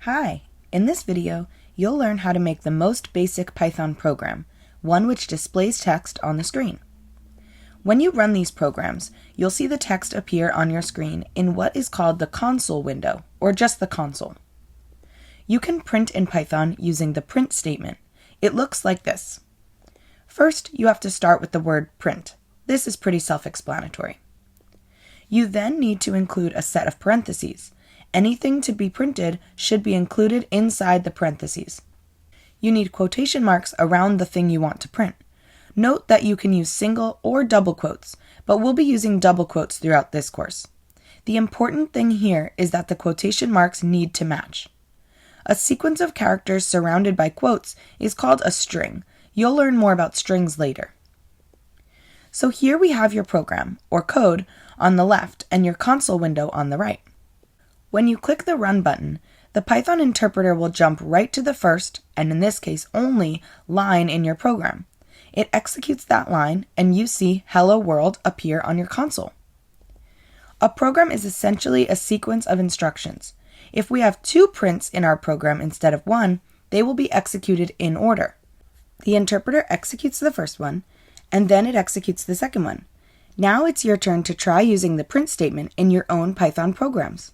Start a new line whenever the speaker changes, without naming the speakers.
Hi! In this video, you'll learn how to make the most basic Python program, one which displays text on the screen. When you run these programs, you'll see the text appear on your screen in what is called the console window, or just the console. You can print in Python using the print statement. It looks like this. First, you have to start with the word print. This is pretty self-explanatory. You then need to include a set of parentheses. Anything to be printed should be included inside the parentheses. You need quotation marks around the thing you want to print. Note that you can use single or double quotes, but we'll be using double quotes throughout this course. The important thing here is that the quotation marks need to match. A sequence of characters surrounded by quotes is called a string. You'll learn more about strings later. So here we have your program, or code, on the left and your console window on the right. When you click the Run button, the Python interpreter will jump right to the first, and in this case only, line in your program. It executes that line, and you see Hello World appear on your console. A program is essentially a sequence of instructions. If we have two prints in our program instead of one, they will be executed in order. The interpreter executes the first one, and then it executes the second one. Now it's your turn to try using the print statement in your own Python programs.